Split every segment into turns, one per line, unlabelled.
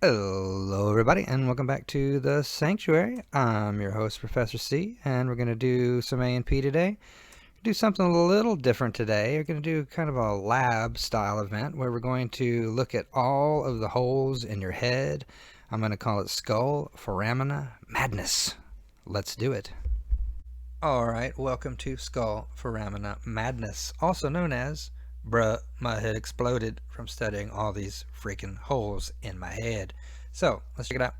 Hello everybody and welcome back to the Sanctuary. I'm your host Professor C, and we're going to do some A&P today. Do something a little different today. We're going to do kind of a lab style event where we're going to look at all of the holes in your head. I'm going to call it Skull Foramina Madness. Let's do it. Alright, welcome to Skull Foramina Madness, also known as bruh, my head exploded from studying all these freaking holes in my head. So, let's check it out.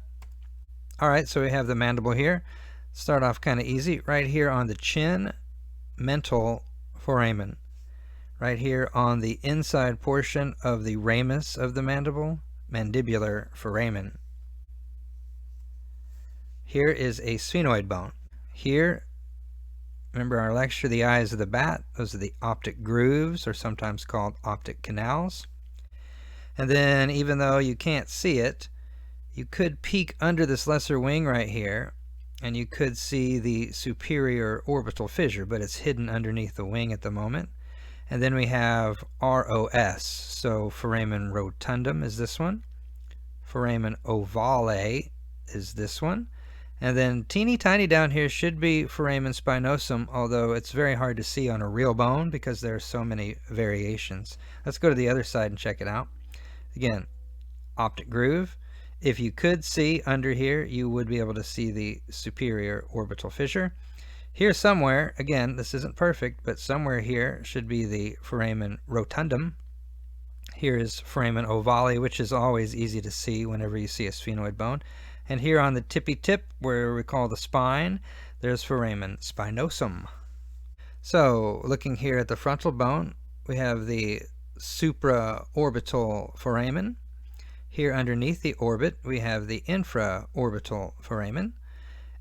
Alright, so we have the mandible here. Start off kind of easy. Right here on the chin, mental foramen. Right here on the inside portion of the ramus of the mandible, mandibular foramen. Here is a sphenoid bone. Here, remember our lecture, the eyes of the bat, those are the optic grooves, or sometimes called optic canals. And then, even though you can't see it, you could peek under this lesser wing right here, and you could see the superior orbital fissure, but it's hidden underneath the wing at the moment. And then we have ROS, so foramen rotundum is this one. Foramen ovale is this one. And then teeny tiny down here should be foramen spinosum, although it's very hard to see on a real bone because there are so many variations. Let's go to the other side and check it out. Again, optic groove. If you could see under here, you would be able to see the superior orbital fissure. Here somewhere, again, this isn't perfect, but somewhere here should be the foramen rotundum. Here is foramen ovale, which is always easy to see whenever you see a sphenoid bone. And here on the tippy tip, where we call the spine, there's foramen spinosum. So, looking here at the frontal bone, we have the supraorbital foramen. Here underneath the orbit, we have the infraorbital foramen.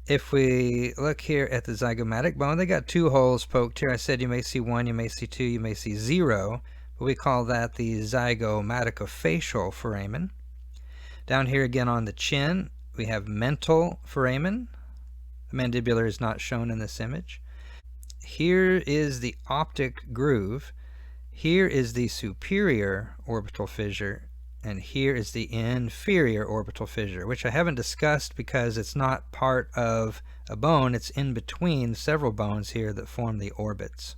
If we look here at the zygomatic bone, they got two holes poked here. I said you may see one, you may see two, you may see zero, but we call that the zygomaticofacial foramen. Down here again on the chin, we have mental foramen. The mandibular is not shown in this image. Here is the optic groove. Here is the superior orbital fissure. And here is the inferior orbital fissure, which I haven't discussed because it's not part of a bone. It's in between several bones here that form the orbits.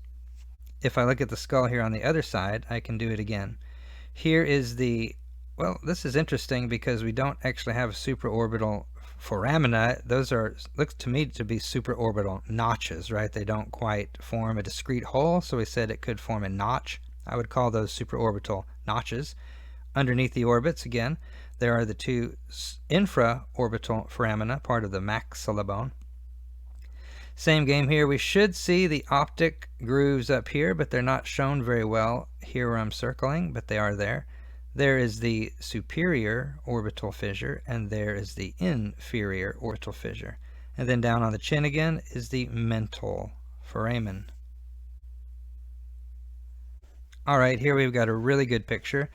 If I look at the skull here on the other side, I can do it again. Here is the, well, this is interesting because we don't actually have supraorbital foramina. Those are, looks to me to be supraorbital notches, right? They don't quite form a discrete hole, so we said it could form a notch. I would call those supraorbital notches. Underneath the orbits, again, there are the two infraorbital foramina, part of the maxilla bone. Same game here. We should see the optic grooves up here, but they're not shown very well here where I'm circling, but they are there. There is the superior orbital fissure, and there is the inferior orbital fissure. And then down on the chin again is the mental foramen. All right, here we've got a really good picture.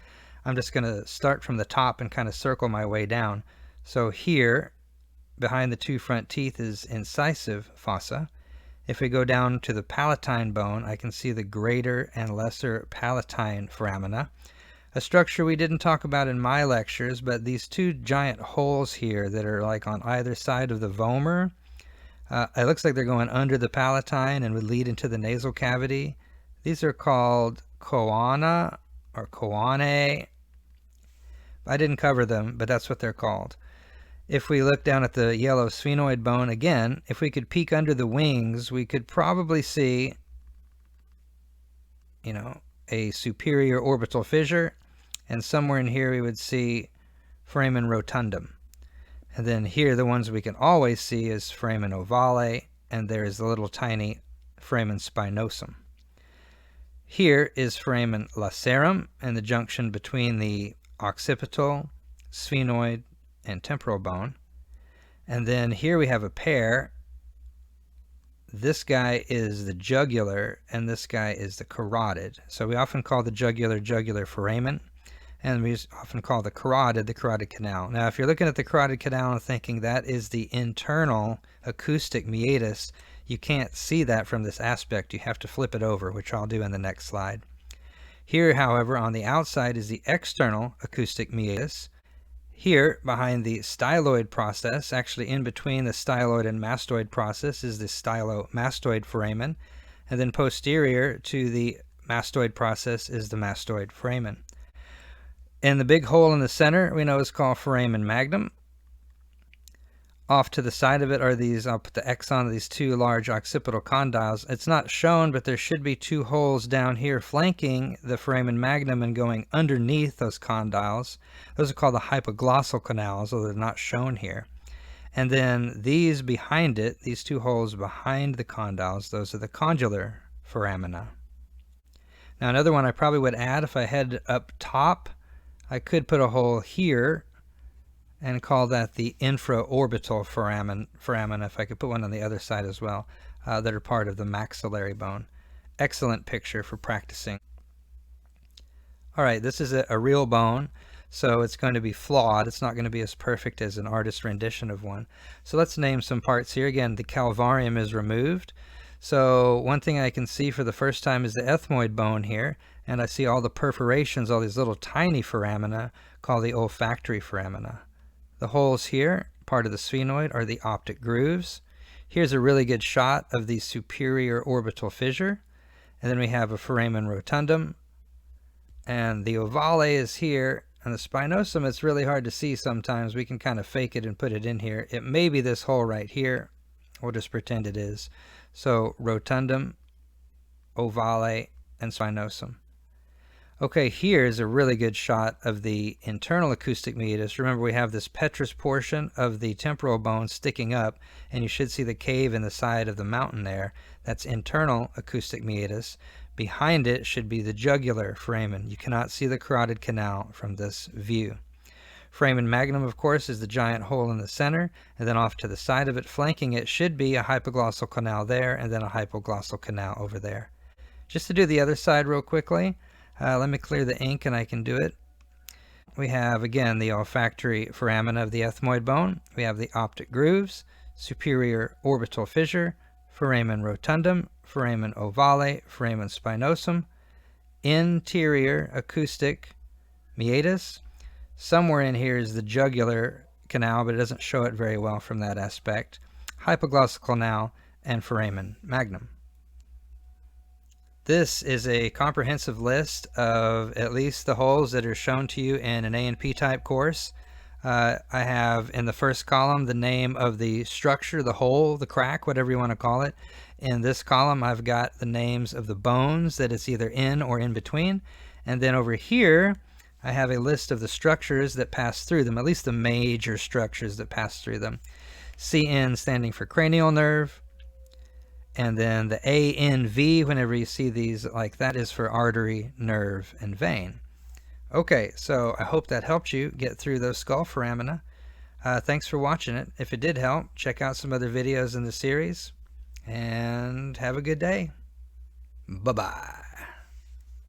I'm just going to start from the top and kind of circle my way down. So here, behind the two front teeth is incisive fossa. If we go down to the palatine bone, I can see the greater and lesser palatine foramina. A structure we didn't talk about in my lectures, but these two giant holes here that are like on either side of the vomer, it looks like they're going under the palatine and would lead into the nasal cavity. These are called choana or choanae. I didn't cover them, but that's what they're called. If we look down at the yellow sphenoid bone again, if we could peek under the wings, we could probably see, a superior orbital fissure, and somewhere in here we would see foramen rotundum. And then here, the ones we can always see is foramen ovale, and there is the little tiny foramen spinosum. Here is foramen lacerum, and the junction between the occipital, sphenoid, and temporal bone. And then here we have a pair. This guy is the jugular, and this guy is the carotid. So we often call the jugular foramen, and we often call the carotid canal. Now, if you're looking at the carotid canal and thinking that is the internal acoustic meatus, you can't see that from this aspect. You have to flip it over, which I'll do in the next slide. Here, however, on the outside is the external acoustic meatus. Here, behind the styloid process, actually in between the styloid and mastoid process, is the stylomastoid foramen, and then posterior to the mastoid process is the mastoid foramen. And the big hole in the center we know is called foramen magnum. Off to the side of it are these, I'll put the X on these two large occipital condyles. It's not shown, but there should be two holes down here flanking the foramen magnum and going underneath those condyles. Those are called the hypoglossal canals, although they're not shown here. And then these behind it, these two holes behind the condyles, those are the condylar foramina. Now another one I probably would add if I had up top, I could put a hole here and call that the infraorbital foramina, if I could put one on the other side as well, that are part of the maxillary bone. Excellent picture for practicing. All right, this is a real bone, so it's going to be flawed. It's not going to be as perfect as an artist's rendition of one. So let's name some parts here. Again, the calvarium is removed. So one thing I can see for the first time is the ethmoid bone here, and I see all the perforations, all these little tiny foramina called the olfactory foramina. The holes here, part of the sphenoid, are the optic grooves. Here's a really good shot of the superior orbital fissure. And then we have a foramen rotundum. And the ovale is here. And the spinosum, it's really hard to see sometimes. We can kind of fake it and put it in here. It may be this hole right here. We'll just pretend it is. So rotundum, ovale, and spinosum. Okay, here's a really good shot of the internal acoustic meatus. Remember, we have this petrous portion of the temporal bone sticking up, and you should see the cave in the side of the mountain there. That's internal acoustic meatus. Behind it should be the jugular foramen. You cannot see the carotid canal from this view. Foramen magnum, of course, is the giant hole in the center, and then off to the side of it, flanking it, should be a hypoglossal canal there, and then a hypoglossal canal over there. Just to do the other side real quickly, let me clear the ink and I can do it. We have, again, the olfactory foramina of the ethmoid bone. We have the optic grooves, superior orbital fissure, foramen rotundum, foramen ovale, foramen spinosum, interior acoustic meatus. Somewhere in here is the jugular canal, but it doesn't show it very well from that aspect. Hypoglossal canal and foramen magnum. This is a comprehensive list of at least the holes that are shown to you in an A&P type course. I have in the first column the name of the structure, the hole, the crack, whatever you want to call it. In this column I've got the names of the bones that it's either in or in between. And then over here I have a list of the structures that pass through them, at least the major structures that pass through them. CN standing for cranial nerve. And then the ANV, whenever you see these like that, is for artery, nerve, and vein. Okay, so I hope that helped you get through those skull foramina. Thanks for watching it. If it did help, check out some other videos in the series. And have a good day. Bye-bye.